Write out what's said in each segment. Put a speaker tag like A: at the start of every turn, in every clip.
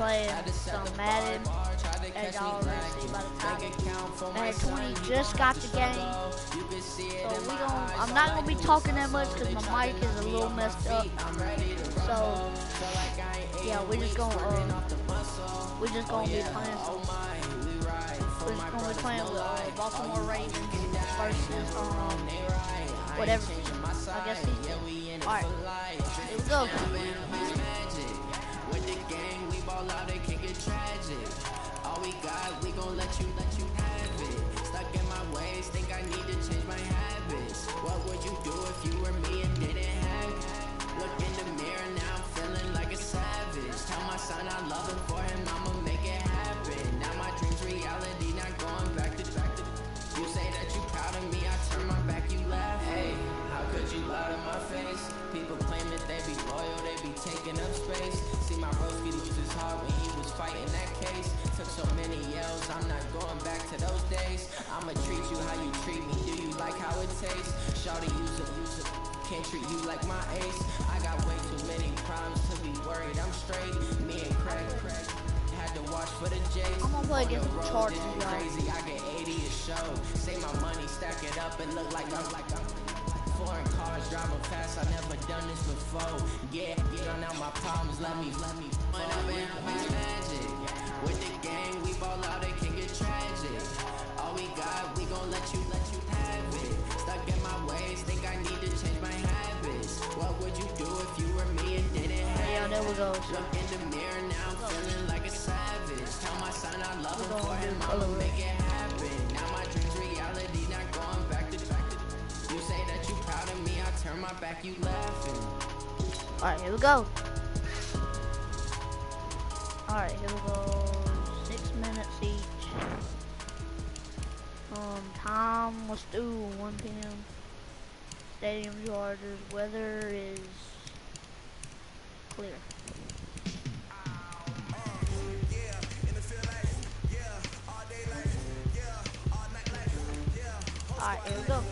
A: playing some Madden, as y'all already see by the title. Madden 20 just got the game, so I'm not gonna be talking that much because my mic is a little messed up. So yeah, we're just gonna be playing some. We're just gonna be playing with Baltimore Ravens versus whatever. I guess these two. Alright, here we go. With the gang, we ball out, it can get tragic. All we got, we gon' let you have it. Stuck in my ways, think I need to change my habits. What would you do if you were me and didn't have it? Look in the mirror, now I'm feeling like a savage. Tell my son I love him, for him I'ma make it happen. Now my dream's reality, not going back to. You say that you proud of me, I turn my back, you laugh. Hey, how could you lie to my face? People claim that they be loyal, they be taking up space. See my broski lose his heart when he was fighting that case. Took so many L's, I'm not going back to those days. I'ma treat you how you treat me, do you like how it tastes? Shawty, use it, can't treat you like my ace. I got way too many problems to be worried, I'm straight. Me and Craig had to watch for the J's. I'm gonna play against the Chargers, crazy, I get 80 a show. Save my money, stack it up and look like I'm foreign cars, driving fast, I never done this before. Yeah, drown out my problems, let me run up and I'll be magic. With the gang, we ball out, it can get tragic. All we got, we gon' let you have it. Stuck in my ways, think I need to change my habits. What would you do if you were me and didn't have it? Yeah, there we go. Look in the mirror, now I'm feeling like a savage. Tell my son I love him, for him I'ma make it happen. Now my dream's reality, not going back to. You say that you proud of me, I turn my back, you laughing. Alright, here we go. Alright, here we go. 6 minutes each. Time, let's do 1 p.m. Stadium Chargers. Weather is clear. Alright, here we go.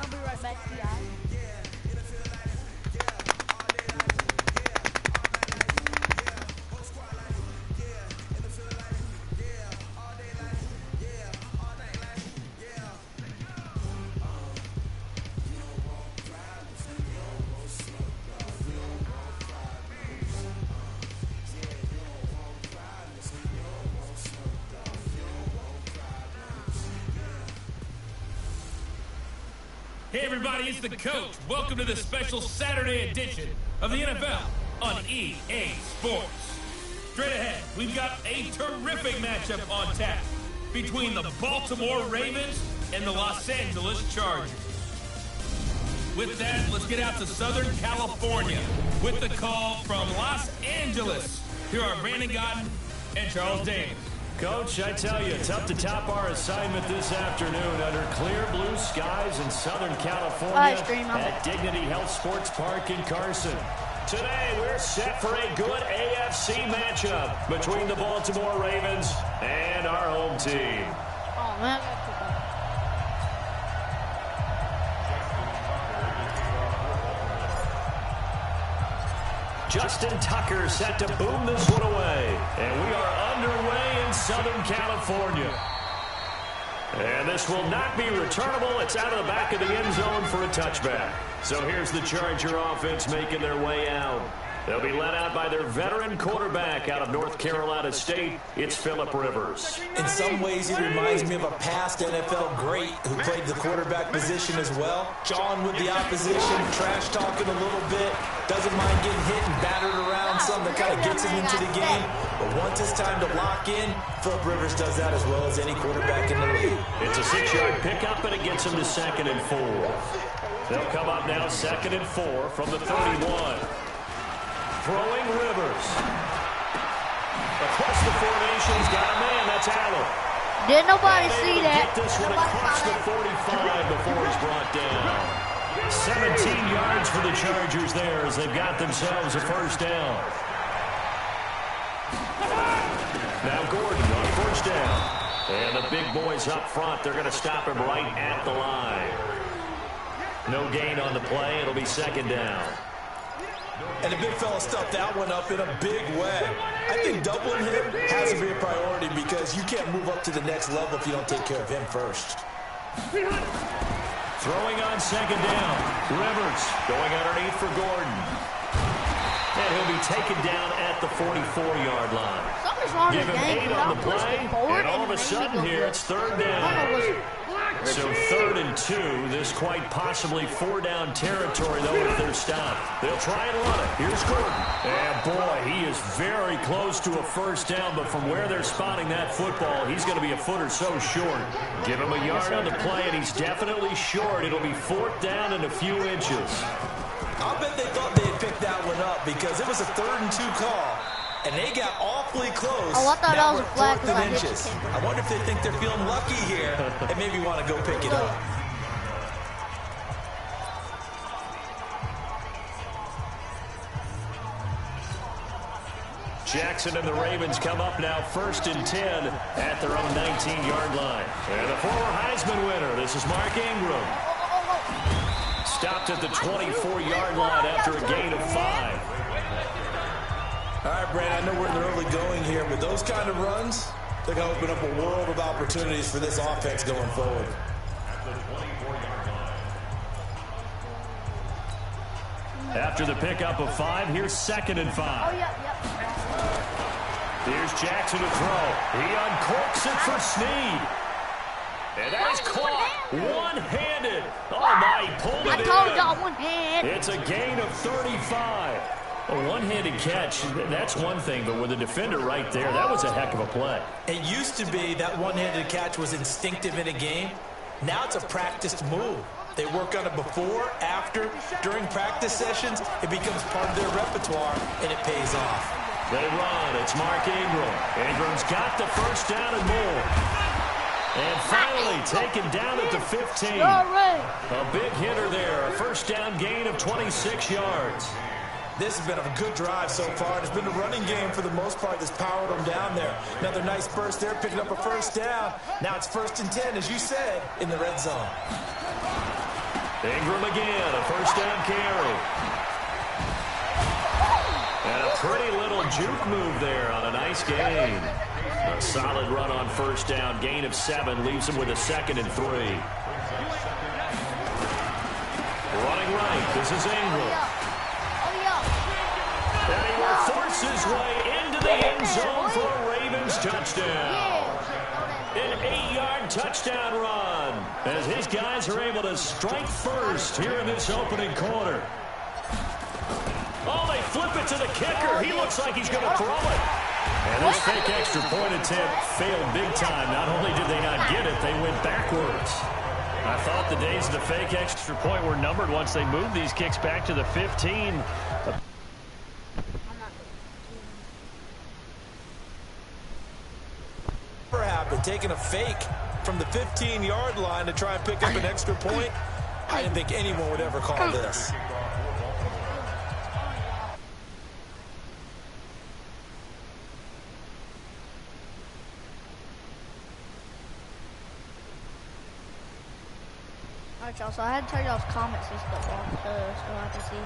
A: I'll be right back to you guys.
B: Hey everybody, it's the coach. Welcome to the special Saturday edition of the NFL on EA Sports. Straight ahead, we've got a terrific matchup on tap between the Baltimore Ravens and the Los Angeles Chargers. With that, let's get out to Southern California with the call from Los Angeles. Here are Brandon Gotten and Charles Davis.
C: Coach, I tell you, tough to top our assignment this afternoon under clear blue skies in Southern California at Dignity Health Sports Park in Carson. Today, we're set for a good AFC matchup between the Baltimore Ravens and our home team.
A: Oh, man.
C: Justin Tucker set to boom this one away. And we are underway in Southern California. And this will not be returnable. It's out of the back of the end zone for a touchback. So here's the Charger offense making their way out. They'll be led out by their veteran quarterback out of North Carolina State. It's Phillip Rivers.
D: In some ways, he reminds me of a past NFL great who played the quarterback position as well. Jawing with the opposition, trash talking a little bit, doesn't mind getting hit and battered around some. That kind of gets him into the game. But once it's time to lock in, Phillip Rivers does that as well as any quarterback in the league.
C: It's a 6-yard pickup, and it gets him to 2nd and 4. They'll come up now 2nd and 4 from the 31. Throwing Rivers. Across the formation, he's got a man. That's Allen.
A: Did nobody see that?
C: Get this one across the 45 before he's brought down. 17 yards for the Chargers there as they've got themselves a first down. Now Gordon on first down. And the big boys up front, they're going to stop him right at the line. No gain on the play. It'll be second down.
D: And the big fella stuffed that one up in a big way. I think doubling him has to be a priority because you can't move up to the next level if you don't take care of him first.
C: Throwing on second down. Rivers going underneath for Gordon. And he'll be taken down at the 44-yard line.
E: Something's wrong
C: Give
E: with
C: him
E: the game.
C: 8 on the play, and all of a sudden here it's third down. So 3rd and 2. This quite possibly 4-down territory, though, if they're stopped. They'll try and run it. Here's Gordon. And, boy, he is very close to a first down, but from where they're spotting that football, he's going to be a foot or so short. Give him a yard on the play, and he's definitely short. It'll be 4th down and a few inches.
D: I'll bet they thought they had picked that one up because it was a 3rd and 2 call. And they got awfully close.
E: Oh, I thought that was a flag
D: because
E: because I hit the
D: inches.
E: kicker.
D: I wonder if they think they're feeling lucky here and maybe want to go pick it up.
C: Jackson and the Ravens come up now 1st and 10 at their own 19-yard line. And the former Heisman winner, this is Mark Ingram. Stopped at the 24-yard line after a gain of 5.
D: All right, Brandon, I know we're in the early going here, but those kind of runs, they're going to open up a world of opportunities for this offense going forward.
C: After the pickup of 5, here's 2nd and 5. Here's Jackson to throw. He uncorks it for Snead. And that is caught one-handed. Oh, my, he pulled it in.
E: I told y'all one hand.
C: It's a gain of 35. A one-handed catch, that's one thing, but with a defender right there, that was a heck of a play.
D: It used to be that one-handed catch was instinctive in a game. Now it's a practiced move. They work on it before, after, during practice sessions. It becomes part of their repertoire, and it pays off.
C: They run. It's Mark Ingram. Ingram's got the first down and more. And finally taken down at the 15. A big hitter there. A first down gain of 26 yards.
D: This has been a good drive so far. It's been a running game for the most part that's powered them down there. Another nice burst there, picking up a first down. Now it's 1st and 10, as you said, in the red zone.
C: Ingram again, a first down carry. And a pretty little juke move there on a nice gain. A solid run on first down, gain of 7, leaves him with a 2nd and 3. Running right, this is Ingram. And he will force his way into the end zone for a Ravens touchdown. An 8-yard touchdown run as his guys are able to strike first here in this opening quarter. Oh, they flip it to the kicker. He looks like he's going to throw it. And this fake extra point attempt failed big time. Not only did they not get it, they went backwards. I thought the days of the fake extra point were numbered once they moved these kicks back to the 15.
D: Happened, taking a fake from the 15-yard line to try and pick up an extra point. I didn't think anyone would ever call this.
E: Alright, y'all, so I had to turn y'all's comments and stuff off so I can see.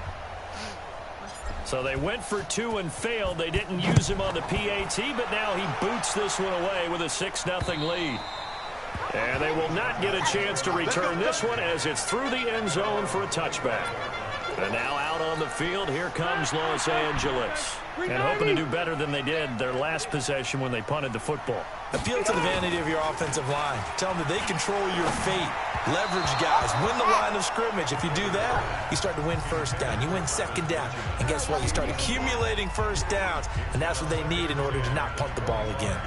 C: So they went for 2 and failed. They didn't use him on the PAT, but now he boots this one away with a 6-0 lead. And they will not get a chance to return this one as it's through the end zone for a touchback. And now out on the field, here comes Los Angeles. And hoping to do better than they did their last possession when they punted the football.
D: Appeal to the vanity of your offensive line. Tell them that they control your fate. Leverage guys. Win the line of scrimmage. If you do that, you start to win first down. You win second down. And guess what? You start accumulating first downs. And that's what they need in order to not punt the ball again.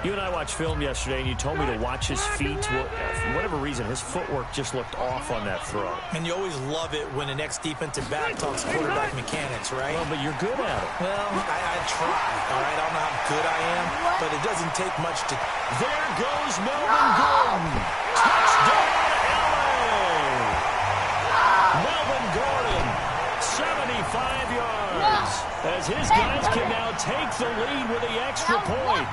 C: You and I watched film yesterday, and you told me to watch his feet. For whatever reason, his footwork just looked off on that throw.
D: And you always love it when an ex-defensive back talks quarterback mechanics, right?
C: Well, but you're good at it.
D: Well, I try, all right? I don't know how good I am, but it doesn't take much to...
C: There goes Melvin Gordon. Touchdown, LA! Melvin Gordon, 75 yards. As his guys can now take the lead with the extra point.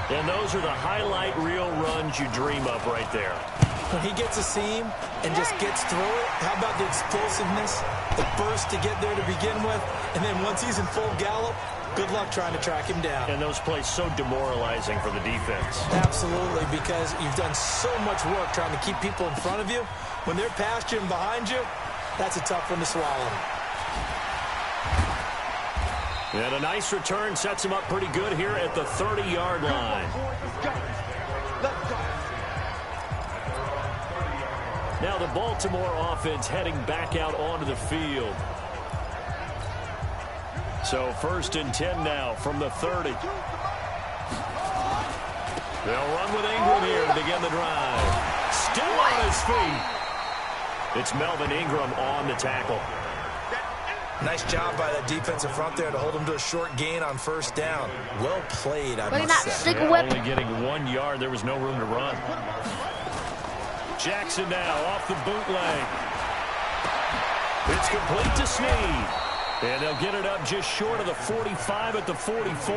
C: And those are the highlight reel runs you dream of right there.
D: When he gets a seam and just gets through it, how about the explosiveness, the burst to get there to begin with, and then once he's in full gallop, good luck trying to track him down.
C: And those plays so demoralizing for the defense.
D: Absolutely, because you've done so much work trying to keep people in front of you. When they're past you and behind you, that's a tough one to swallow.
C: And a nice return sets him up pretty good here at the 30-yard line. Now the Baltimore offense heading back out onto the field. So 1st and 10 now from the 30. They'll run with Ingram here to begin the drive. Still on his feet. It's Melvin Ingram on the tackle.
D: Nice job by that defensive front there to hold him to a short gain on 1st down. Well played, I must say.
C: Only getting 1 yard. There was no room to run. Jackson now off the bootleg. It's complete to Snead. And they'll get it up just short of the 45 at the 44.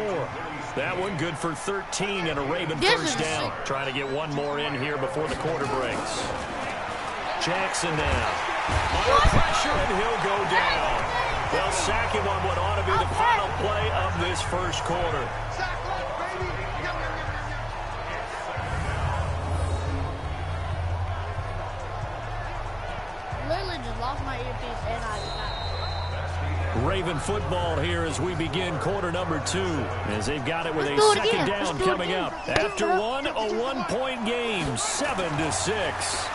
C: That one good for 13 and a Raven first down. Trying to get one more in here before the quarter breaks. Jackson now. Under pressure, and he'll go down. They'll sack him on what ought to be the final play of this first quarter.
E: Literally just lost my earpiece and I did not.
C: Raven football here as we begin quarter number 2. As they've got it with a second down coming up. After one, a 1-point game, 7-6.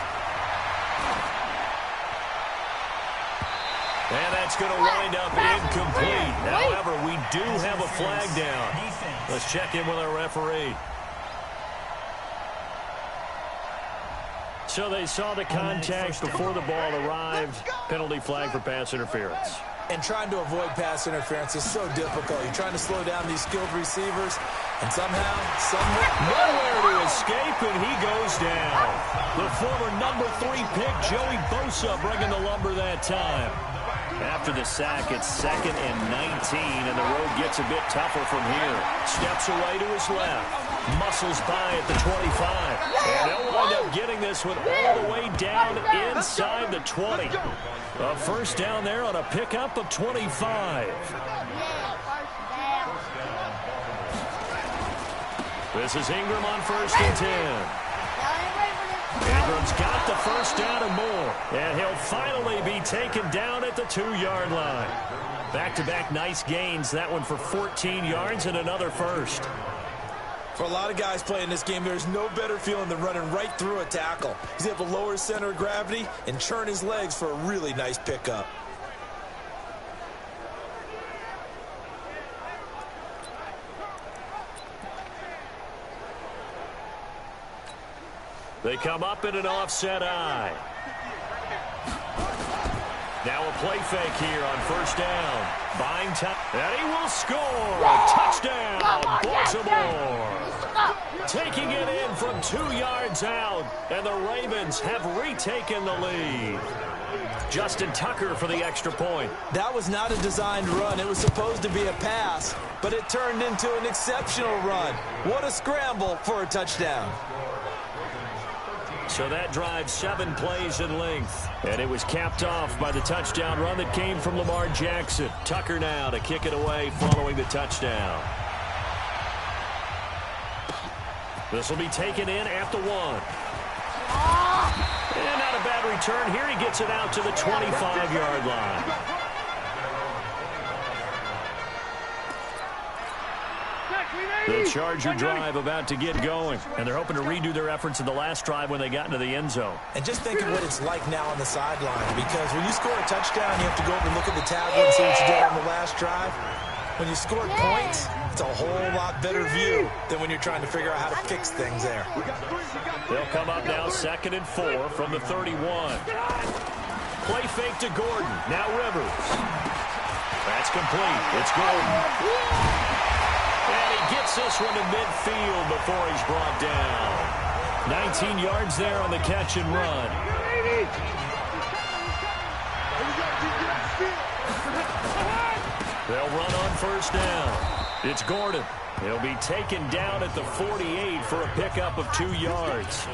C: And that's going to wind up incomplete. However, we do have a flag down. Let's check in with our referee. So they saw the contact before the ball arrived. Penalty flag for pass interference.
D: And trying to avoid pass interference is so difficult. You're trying to slow down these skilled receivers, and somehow,
C: nowhere to escape, and he goes down. The former number 3 pick, Joey Bosa, bringing the lumber that time. After the sack, it's 2nd and 19, and the road gets a bit tougher from here. Steps away to his left. Muscles by at the 25. And they'll wind up getting this one all the way down inside the 20. A first down there on a pickup of 25. This is Ingram on 1st and 10. Ingram's got the first down and more. And he'll finally be taken down at the 2-yard line. Back-to-back nice gains. That one for 14 yards and another first.
D: For a lot of guys playing this game, there's no better feeling than running right through a tackle. He's able to lower his center of gravity and churn his legs for a really nice pickup.
C: They come up in an offset eye. Now a play fake here on 1st down. Buying time. And he will score. A touchdown, Baltimore. Taking it in from 2 yards out. And the Ravens have retaken the lead. Justin Tucker for the extra point.
D: That was not a designed run. It was supposed to be a pass, but it turned into an exceptional run. What a scramble for a touchdown.
C: So that drives 7 plays in length. And it was capped off by the touchdown run that came from Lamar Jackson. Tucker now to kick it away following the touchdown. This will be taken in at the 1. And not a bad return here. He gets it out to the 25-yard line. The Charger drive about to get going, and they're hoping to redo their efforts in the last drive when they got into the end zone.
D: And just think of what it's like now on the sideline, because when you score a touchdown, you have to go over and look at the tablet and see what you did on the last drive. When you score points, it's a whole lot better view than when you're trying to figure out how to fix things there.
C: They'll come up now 2nd and 4 from the 31. Play fake to Gordon. Now Rivers. That's complete. It's Gordon. And he gets this one to midfield before he's brought down. 19 yards there on the catch and run. They'll run on 1st down. It's Gordon. He'll be taken down at the 48 for a pickup of 2 yards.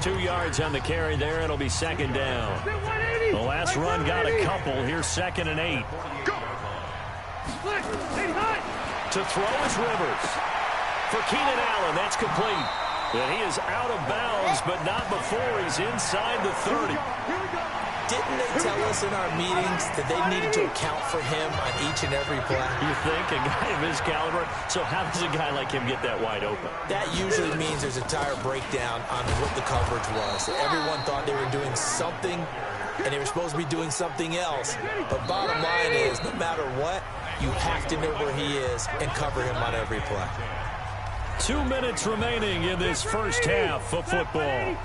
C: 2 yards on the carry there. It'll be second down. The last run got a couple. Here's 2nd and 8. To throw is Rivers. For Keenan Allen, that's complete. And he is out of bounds, but not before he's inside the 30.
D: Didn't they tell us in our meetings that they needed to account for him on each and every play?
C: You think? A guy of his caliber? So how does a guy like him get that wide open?
D: That usually means there's a tire breakdown on what the coverage was. Everyone thought they were doing something, and they were supposed to be doing something else. But bottom line is, no matter what, you have to know where he is and cover him on every play.
C: 2 minutes remaining in this first half of football.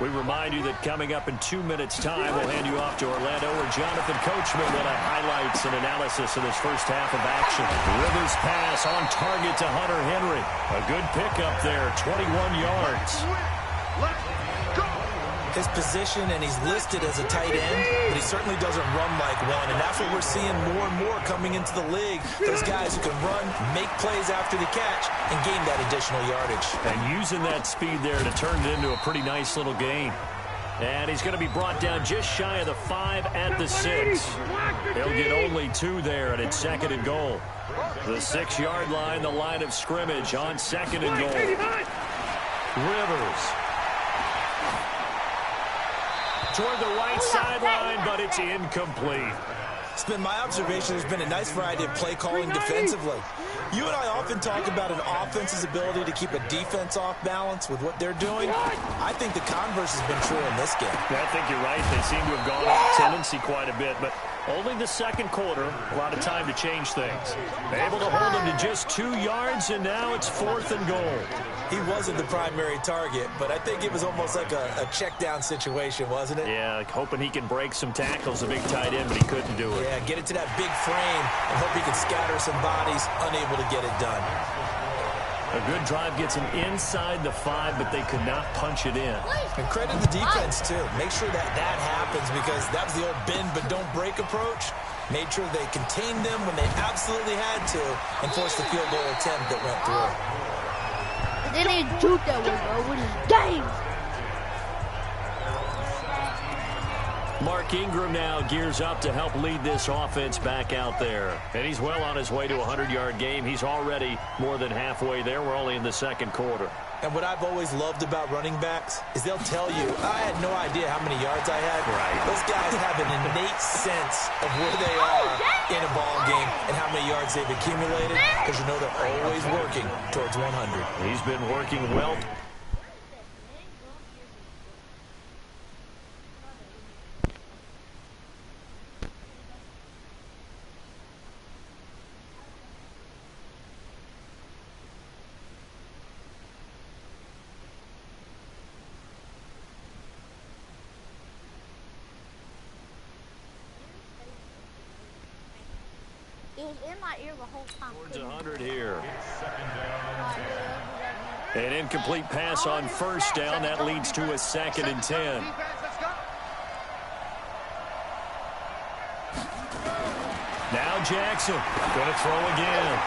C: We remind you that coming up in 2 minutes' time, we'll hand you off to Orlando, where Jonathan Coachman will have highlights and analysis of this first half of action. Rivers pass on target to Hunter Henry. A good pickup there, 21 yards.
D: His position, and he's listed as a tight end, but he certainly doesn't run like one, and that's what we're seeing more and more coming into the league. Those guys who can run, make plays after the catch, and gain that additional yardage.
C: And using that speed there to turn it into a pretty nice little gain. And he's going to be brought down just shy of the 5 at the 6. He'll get only 2 there, and it's 2nd and goal. The 6-yard line, the line of scrimmage on 2nd and goal. Rivers. Toward the right sideline, but it's incomplete.
D: It's been my observation there's been a nice variety of play calling defensively. You and I often talk about an offense's ability to keep a defense off balance with what they're doing. I think the converse has been true in this game.
C: I think you're right. They seem to have gone off tendency quite a bit, but only the second quarter, a lot of time to change things. Able to hold him to just 2 yards, and now it's 4th and goal.
D: He wasn't the primary target, but I think it was almost like a check-down situation, wasn't it?
C: Yeah, like hoping he can break some tackles, a big tight end, but he couldn't do it.
D: Yeah, get it to that big frame and hope he can scatter some bodies, unable to get it done.
C: A good drive gets him inside the 5, but they could not punch it in.
D: And credit the defense, too. Make sure that happens, because that was the old bend but don't break approach. Made sure they contained them when they absolutely had to and forced the field goal attempt that went through.
E: They didn't shoot that one, bro. What is game?
C: Mark Ingram now gears up to help lead this offense back out there. And he's well on his way to a 100-yard game. He's already more than halfway there. We're only in the second quarter.
D: And what I've always loved about running backs is they'll tell you, I had no idea how many yards I had.
C: Right.
D: Those guys have an innate sense of where they are in a ball game and how many yards they've accumulated, because you know they're always working towards 100.
C: He's been working well.
E: It was in my ear the whole time.
C: Towards 100 here. An incomplete pass on first down. That leads to a 2nd and 10. Now Jackson going to throw again.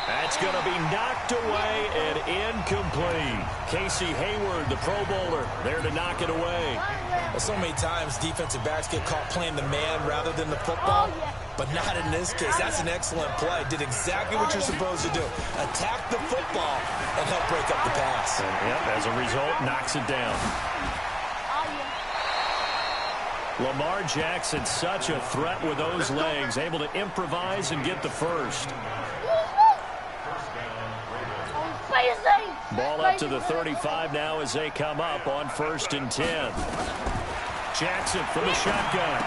C: That's going to be knocked away and incomplete. Casey Hayward, the Pro Bowler, there to knock it away.
D: Well, so many times defensive backs get caught playing the man rather than the football, but not in this case. That's an excellent play. Did exactly what you're supposed to do. Attack the football and help break up the pass.
C: And, yep, as a result, knocks it down. Lamar Jackson, such a threat with those legs, able to improvise and get the first. Ball up to the 35 now as they come up on 1st and 10. Jackson from the shotgun.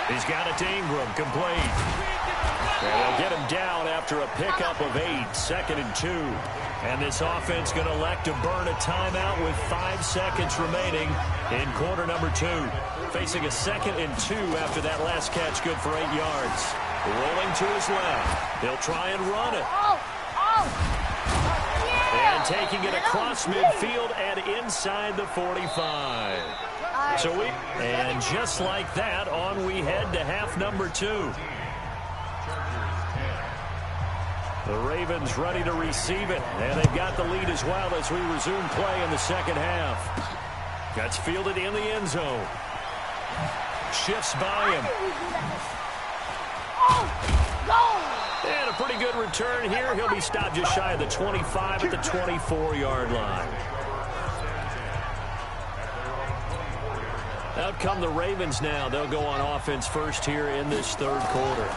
C: He's got it to Ingram, complete. And they'll get him down after a pickup of 8, 2nd and 2. And this offense going to elect to burn a timeout with 5 seconds remaining in quarter number 2. Facing a 2nd and 2 after that last catch, good for 8 yards. Rolling to his left. They'll try and run it. And taking it across midfield and inside the 45. And just like that, on we head to half number 2. The Ravens ready to receive it, and they've got the lead as well as we resume play in the second half. That's fielded in the end zone. Shifts by him. And a pretty good return here. He'll be stopped just shy of the 25 at the 24-yard line. Out come the Ravens now. They'll go on offense first here in this third quarter.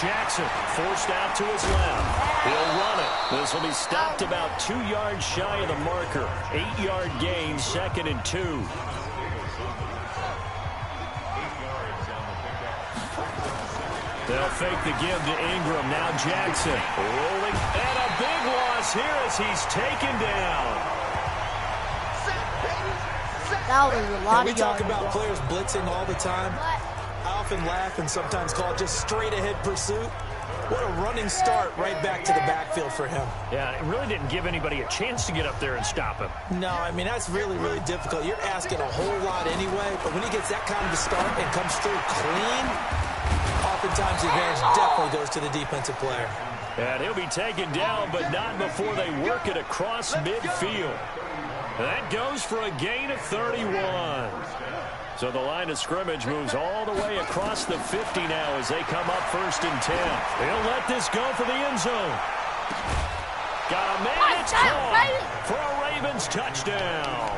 C: Jackson forced out to his left. He'll run it. This will be stopped about 2 yards shy of the marker. 8-yard gain, 2nd and 2. They'll fake the give to Ingram. Now Jackson rolling. And a big loss here as he's taken down.
E: That was a lot
D: we
E: of
D: talk
E: yards.
D: about players blitzing all the time. I often laugh and sometimes call it just straight-ahead pursuit. What a running start right back to the backfield for him.
C: Yeah, it really didn't give anybody a chance to get up there and stop him.
D: No, I mean, that's really, really difficult. You're asking a whole lot anyway, but when he gets that kind of a start and comes through clean, oftentimes the advantage definitely goes to the defensive player.
C: And he'll be taken down, but not before they work it across midfield. That goes for a gain of 31. So the line of scrimmage moves all the way across the 50 now as they come up 1st and 10. He'll let this go for the end zone. Got a man, it's caught for a Ravens touchdown.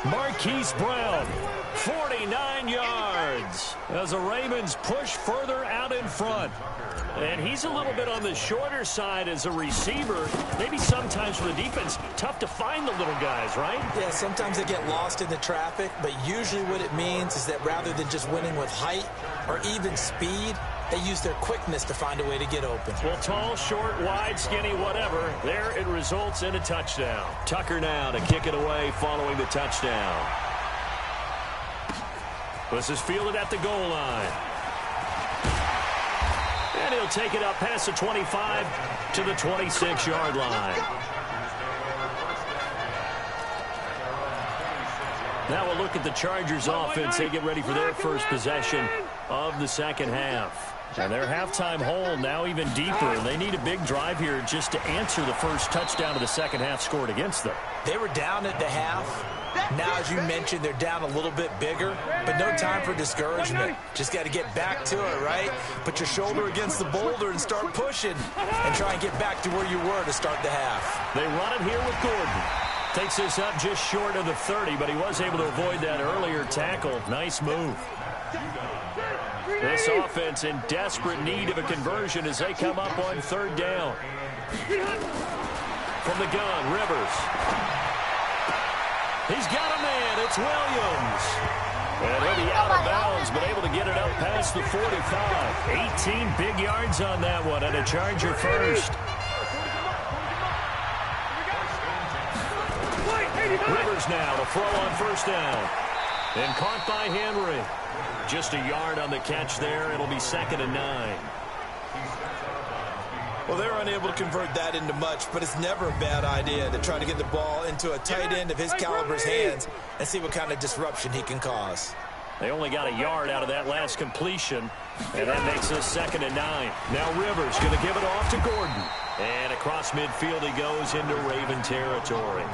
C: Marquise Brown, 49 yards as the Ravens push further out in front. And he's a little bit on the shorter side as a receiver. Maybe sometimes for the defense, tough to find the little guys, right?
D: Yeah, sometimes they get lost in the traffic, but usually what it means is that rather than just winning with height or even speed, they use their quickness to find a way to get open.
C: Well, tall, short, wide, skinny, whatever, there it results in a touchdown. Tucker now to kick it away following the touchdown. This is fielded at the goal line. And he'll take it up past the 25 to the 26-yard line. Now we'll look at the Chargers offense. They get ready for their first possession of the second half. And their halftime hole now even deeper. They need a big drive here just to answer the first touchdown of the second half scored against them.
D: They were down at the half. Now, as you mentioned, they're down a little bit bigger, but no time for discouragement. Just got to get back to it, right? Put your shoulder against the boulder and start pushing and try and get back to where you were to start the half.
C: They run it here with Gordon. Takes this up just short of the 30, but he was able to avoid that earlier tackle. Nice move. This offense in desperate need of a conversion as they come up on 3rd down. From the gun, Rivers. He's got a man. It's Williams. And he'll be out of bounds, but able to get it up past the 45. 18 big yards on that one, and a Charger first. Rivers now to throw on 1st down. And caught by Henry. Just a yard on the catch there. It'll be 2nd and 9.
D: Well, they're unable to convert that into much, but it's never a bad idea to try to get the ball into a tight end of his caliber's hands and see what kind of disruption he can cause.
C: They only got a yard out of that last completion, and that makes us 2nd and 9. Now Rivers going to give it off to Gordon. And across midfield he goes into Raven territory.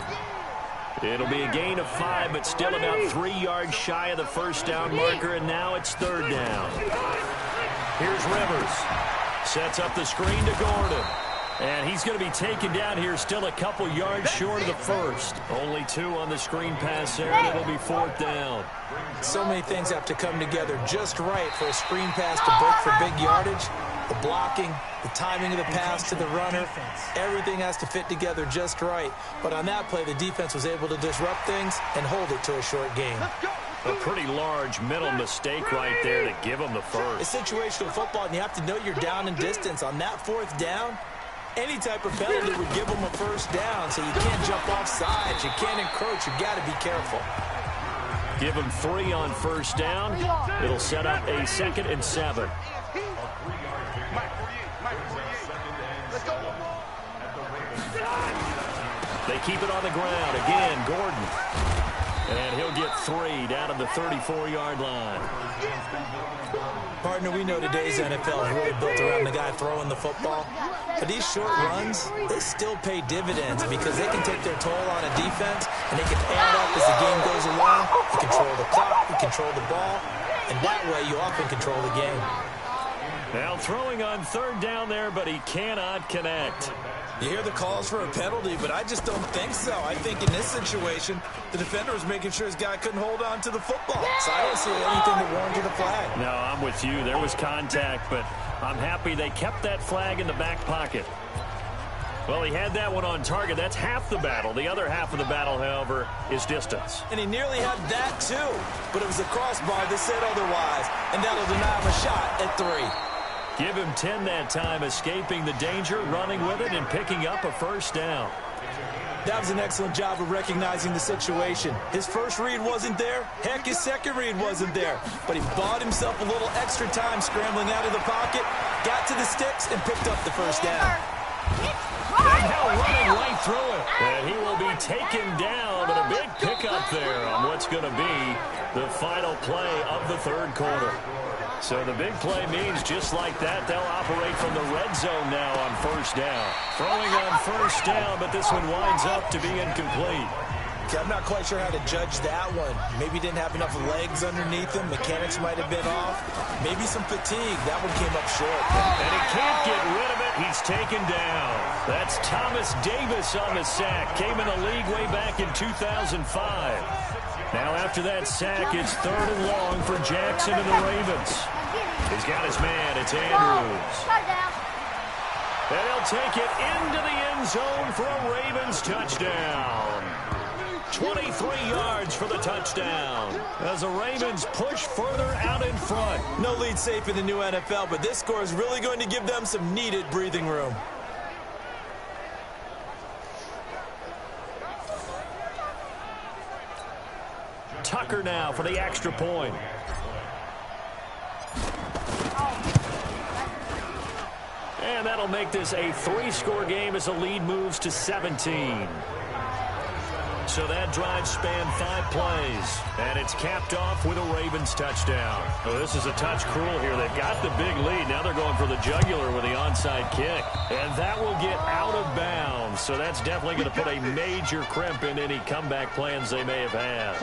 C: It'll be a gain of 5, but still about 3 yards shy of the 1st down marker, and now it's 3rd down. Here's Rivers. Sets up the screen to Gordon. And he's going to be taken down here still a couple yards short of the 1st. Only 2 on the screen pass there, and it'll be 4th down.
D: So many things have to come together just right for a screen pass to break for big yardage. The blocking, the timing of the pass to the runner, everything has to fit together just right. But on that play, the defense was able to disrupt things and hold it to a short game.
C: A pretty large mental mistake right there to give them the first.
D: It's situational football, and you have to know you're down in distance. On that 4th down, any type of penalty would give them a 1st down, so you can't jump off sides. You can't encroach. You've got to be careful.
C: Give them 3 on 1st down. It'll set up a 2nd and 7. They keep it on the ground. Again, Gordon. And he'll get 3 down to the 34-yard line.
D: Partner, we know today's NFL is really built around the guy throwing the football. But these short runs, they still pay dividends because they can take their toll on a defense, and they can add up as the game goes along. You control the clock, you control the ball, and that way you often control the game.
C: Now throwing on 3rd down there, but he cannot connect.
D: You hear the calls for a penalty, but I just don't think so. I think in this situation, the defender was making sure his guy couldn't hold on to the football. So I don't see anything to warrant the flag.
C: No, I'm with you. There was contact, but I'm happy they kept that flag in the back pocket. Well, he had that one on target. That's half the battle. The other half of the battle, however, is distance.
D: And he nearly had that, too. But it was the crossbar that said otherwise, and that'll deny him a shot at 3.
C: Give him 10 that time, escaping the danger, running with it, and picking up a 1st down.
D: That was an excellent job of recognizing the situation. His first read wasn't there. Heck, his second read wasn't there. But he bought himself a little extra time scrambling out of the pocket, got to the sticks, and picked up the 1st down.
C: And now running right through it. And he will be taken down, but a big pickup there on what's going to be the final play of the 3rd quarter. So the big play means just like that, they'll operate from the red zone now on 1st down. Throwing on 1st down, but this one winds up to be incomplete.
D: Okay, I'm not quite sure how to judge that one. Maybe didn't have enough legs underneath him. Mechanics might have been off. Maybe some fatigue. That one came up short.
C: And he can't get rid of it. He's taken down. That's Thomas Davis on the sack. Came in the league way back in 2005. Now after that sack, it's 3rd and long for Jackson and the Ravens. He's got his man. It's Andrews. And he'll take it into the end zone for a Ravens touchdown. 23 yards for the touchdown as the Ravens push further out in front.
D: No lead safe in the new NFL, but this score is really going to give them some needed breathing room.
C: Tucker now for the extra point. And that'll make this a 3-score game as the lead moves to 17. So that drive spanned 5 plays, and it's capped off with a Ravens touchdown. Oh, this is a touch cruel here. They've got the big lead. Now they're going for the jugular with the onside kick. And that will get out of bounds. So that's definitely going to put a major crimp in any comeback plans they may have had.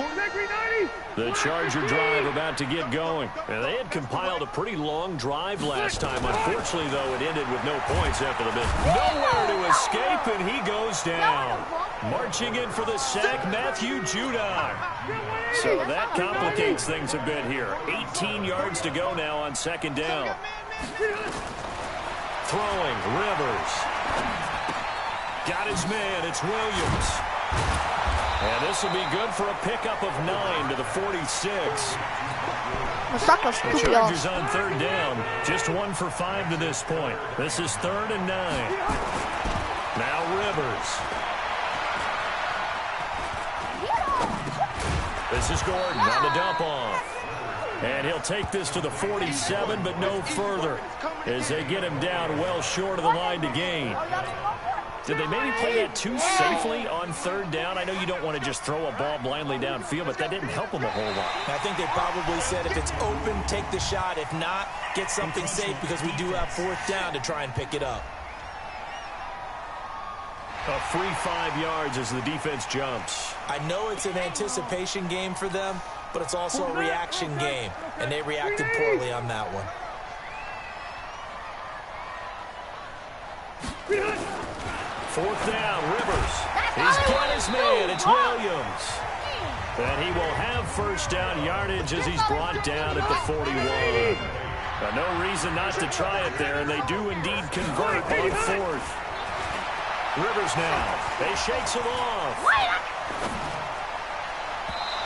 C: The Charger drive about to get going. And they had compiled a pretty long drive last time. Unfortunately, though, it ended with no points after the miss. Nowhere to escape, and he goes down. Marching in for the sack, Matthew Judon. So that complicates things a bit here. 18 yards to go now on 2nd down. Throwing, Rivers. Got his man, it's Williams. And this will be good for a pickup of 9 to the 46. The Chargers on 3rd down. Just 1 for 5 to this point. This is 3rd and 9. Now Rivers. This is Gordon on the dump off. And he'll take this to the 47, but no further as they get him down well short of the line to gain. Did they maybe play that too safely on 3rd down? I know you don't want to just throw a ball blindly downfield, but that didn't help them a whole lot.
D: I think they probably said if it's open, take the shot. If not, get something safe because we do have 4th down to try and pick it up.
C: A free 5 yards as the defense jumps.
D: I know it's an anticipation game for them, but it's also a reaction game, and they reacted poorly on that one.
C: 4th down, Rivers. He's got his man, it's Williams. And he will have 1st down yardage as he's brought down at the 41. No reason not to try it there, and they do indeed convert on 4th. Rivers now. They shakes him off.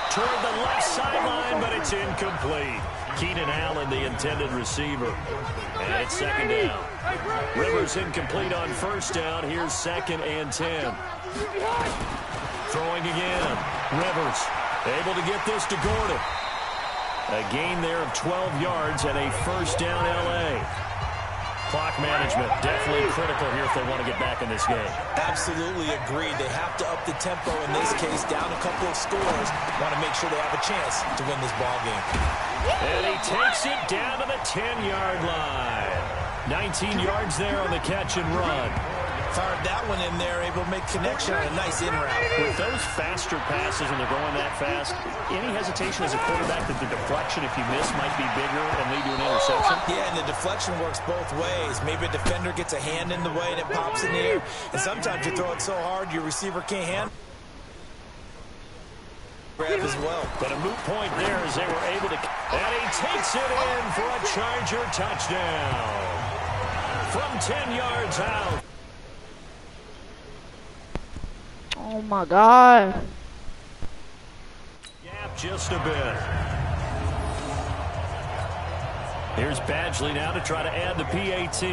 C: Toward the left sideline, but it's incomplete. Keenan Allen, the intended receiver. And it's 2nd down. Rivers incomplete on 1st down. Here's 2nd and 10. Throwing again. Rivers able to get this to Gordon. A gain there of 12 yards and a 1st down L.A. Clock management, definitely critical here if they want to get back in this game.
D: Absolutely agreed. They have to up the tempo in this case, down a couple of scores. Want to make sure they have a chance to win this ball game.
C: And he takes it down to the 10-yard line. 19 yards there on the catch and run.
D: Fired that one in there, able to make connection on a nice in route.
C: With those faster passes when they're going that fast, any hesitation as a quarterback that the deflection, if you miss, might be bigger and lead to an interception?
D: Yeah, and the deflection works both ways. Maybe a defender gets a hand in the way and it pops in the air. And sometimes you throw it so hard your receiver can't handle it. Grab as well.
C: But a moot point there as they were able to... And he takes it in for a Charger touchdown. From 10 yards out.
E: Oh my God.
C: Gap just a bit. Here's Badgley now to try to add the PAT.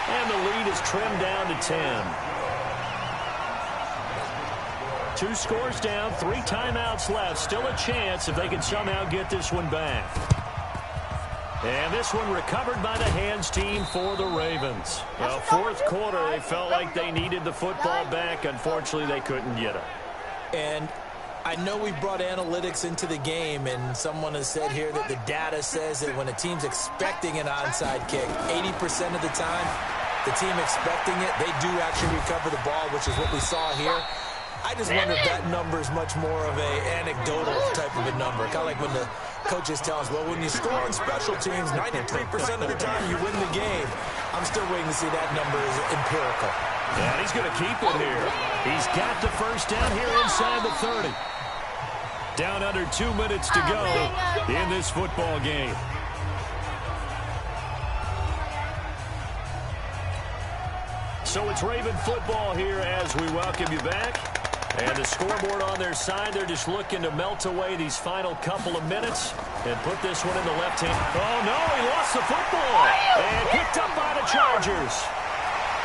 C: And the lead is trimmed down to 10. 2 scores down, 3 timeouts left. Still a chance if they can somehow get this one back. And this one recovered by the hands team for the Ravens. Well, fourth quarter, they felt like they needed the football back. Unfortunately, they couldn't get it.
D: And I know we brought analytics into the game, and someone has said here that the data says that when a team's expecting an onside kick, 80% of the time, the team expecting it, they do actually recover the ball, which is what we saw here. I just wonder if that number is much more of a anecdotal type of a number. Kind of like when the coaches tell us, well, when you score on special teams, 93% of the time you win the game. I'm still waiting to see that number is empirical.
C: Yeah, he's going to keep it here. He's got the first down here inside the 30. Down under 2 minutes to go in this football game. So it's Raven football here as we welcome you back. And the scoreboard on their side, they're just looking to melt away these final couple of minutes and put this one in the left hand. Oh, no, he lost the football. And picked up by the Chargers.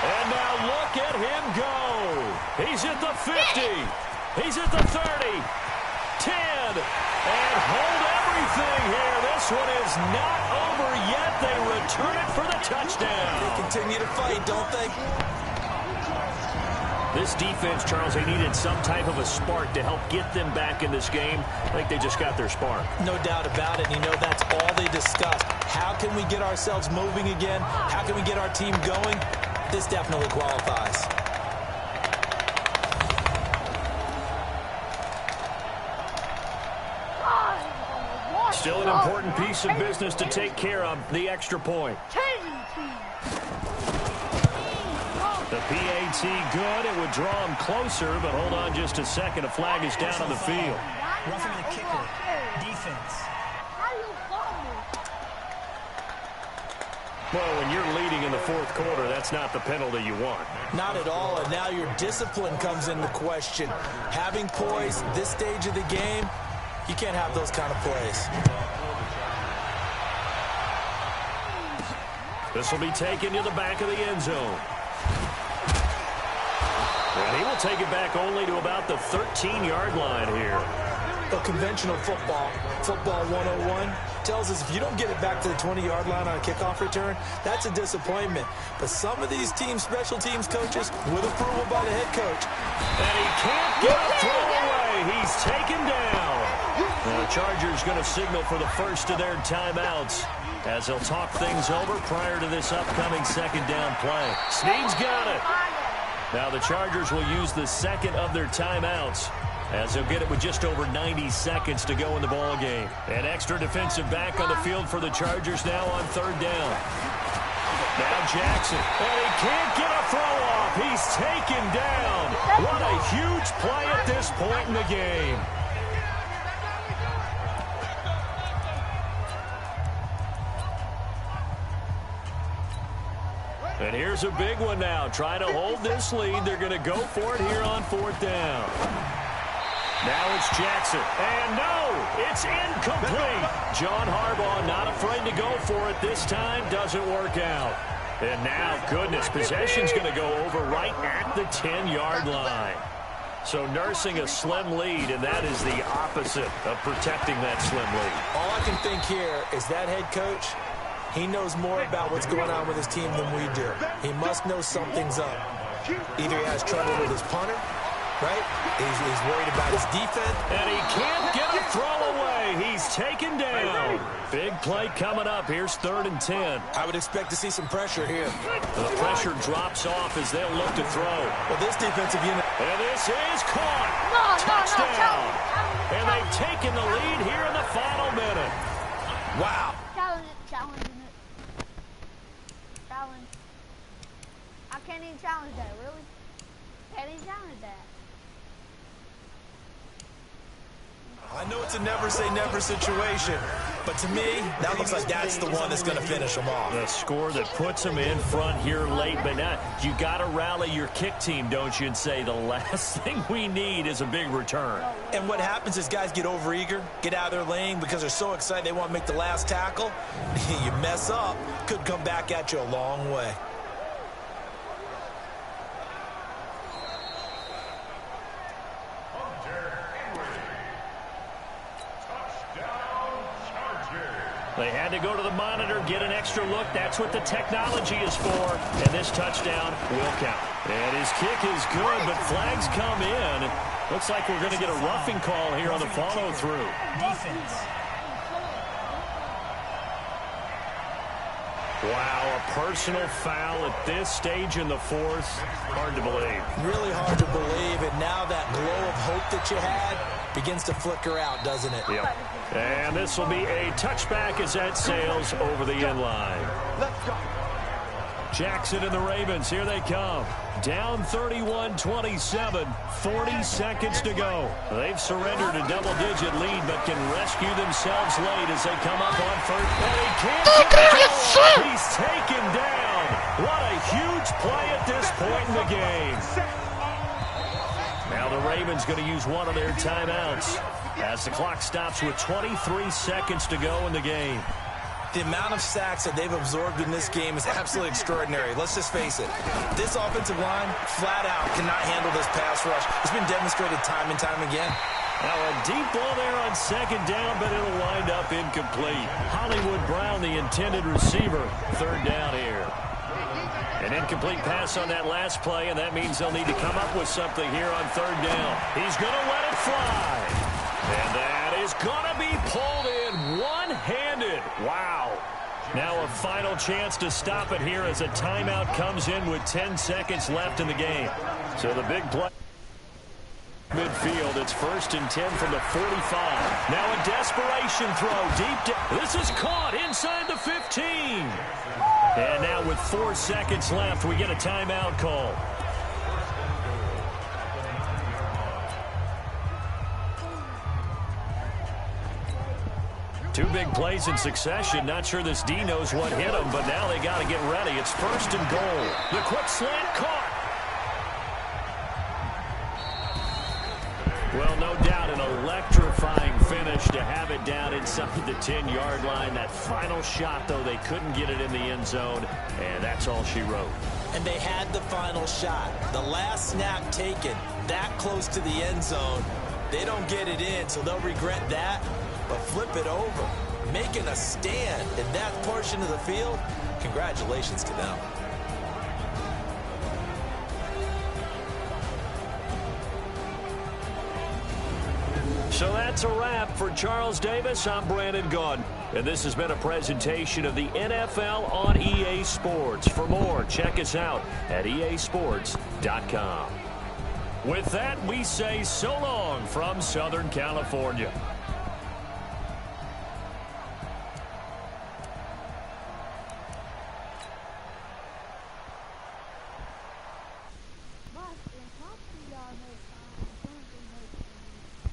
C: And now look at him go. He's at the 50. He's at the 30. 10. And hold everything here. This one is not over yet. They return it for the touchdown.
D: They continue to fight, don't they?
C: This defense, Charles, they needed some type of a spark to help get them back in this game. I think they just got their spark.
D: No doubt about it. And you know, that's all they discussed. How can we get ourselves moving again? How can we get our team going? This definitely qualifies.
C: Still an important piece of business to take care of, the extra point. The PAT good. It would draw him closer, but hold on just a second. A flag is down on the field.
F: Roughing the kicker. Defense.
C: Well, when you're leading in the fourth quarter, that's not the penalty you want.
D: Not at all, and now your discipline comes into question. Having poise this stage of the game, you can't have those kind of plays.
C: This will be taken to the back of the end zone. And he will take it back only to about the 13-yard line here.
D: A conventional football 101, tells us if you don't get it back to the 20-yard line on a kickoff return, that's a disappointment. But some of these teams, special teams coaches, with approval by the head coach.
C: And he can't get a throw away. He's taken down. Well, the Chargers going to signal for the first of their timeouts as they'll talk things over prior to this upcoming second down play. Snead's got it. Now the Chargers will use the second of their timeouts as they'll get it with just over 90 seconds to go in the ball game. An extra defensive back on the field for the Chargers now on third down. Now Jackson, and he can't get a throw off. He's taken down. What a huge play at this point in the game. And here's a big one now. Trying to hold this lead. They're going to go for it here on fourth down. Now it's Jackson. And no, it's incomplete. John Harbaugh not afraid to go for it this time. Doesn't work out. And now, goodness, possession's going to go over right at the 10-yard line. So nursing a slim lead, and that is the opposite of protecting that slim lead.
D: All I can think here is that head coach, he knows more about what's going on with his team than we do. He must know something's up. Either he has trouble with his punter, right? He's worried about his defense.
C: And he can't get a throw away. He's taken down. Big play coming up. Here's 3rd and 10.
D: I would expect to see some pressure here.
C: The pressure drops off as they'll look to throw.
D: Well, this defensive unit.
C: And this is caught. Touchdown. And they've taken the lead here in the final minute.
D: Wow.
E: Challenge it. Challenge. I can't even challenge that, really? Can't even challenge that.
D: I know it's a never-say-never situation, but to me, that looks like that's the one that's going to finish them off.
C: The score that puts them in front here late, but now you got to rally your kick team, don't you, and say the last thing we need is a big return.
D: And what happens is guys get overeager, get out of their lane because they're so excited they want to make the last tackle. You mess up, could come back at you a long way.
C: They had to go to the monitor, get an extra look. That's what the technology is for. And this touchdown will count. And his kick is good, but flags come in. Looks like we're going to get a roughing call here on the follow-through.
F: Defense.
C: Wow, a personal foul at this stage in the 4th. Hard to believe.
D: Really hard to believe, and now that glow of hope that you had begins to flicker out, doesn't it?
C: Yep. And this will be a touchback as that sails over the end line. Jackson and the Ravens, here they come. Down 31-27, 40 seconds to go. They've surrendered a double-digit lead, but can rescue themselves late as they come up on 1st. And he can't get the goal. He's taken down. What a huge play at this point in the game. Now the Ravens going to use one of their timeouts as the clock stops with 23 seconds to go in the game.
D: The amount of sacks that they've absorbed in this game is absolutely extraordinary. Let's just face it. This offensive line, flat out, cannot handle this pass rush. It's been demonstrated time and time again.
C: Now a deep ball there on 2nd down, but it'll wind up incomplete. Hollywood Brown, the intended receiver. 3rd down here. An incomplete pass on that last play, and that means they'll need to come up with something here on 3rd down. He's going to let it fly. And that is going to be pulled in one-handed. Wow. Now a final chance to stop it here as a timeout comes in with 10 seconds left in the game. So the big play. Midfield, it's 1st and 10 from the 45. Now a desperation throw deep. This is caught inside the 15. And now with 4 seconds left, we get a timeout call. Two big plays in succession. Not sure this D knows what hit him, but now they got to get ready. It's 1st and goal. The quick slant caught. Well, no doubt an electrifying finish to have it down inside the 10-yard line. That final shot, though, they couldn't get it in the end zone, and that's all she wrote.
D: And they had the final shot. The last snap taken that close to the end zone. They don't get it in, so they'll regret that. But flip it over, making a stand in that portion of the field, congratulations to them.
C: So that's a wrap for Charles Davis. I'm Brandon Gaudin, and this has been a presentation of the NFL on EA Sports. For more, check us out at easports.com. With that, we say so long from Southern California.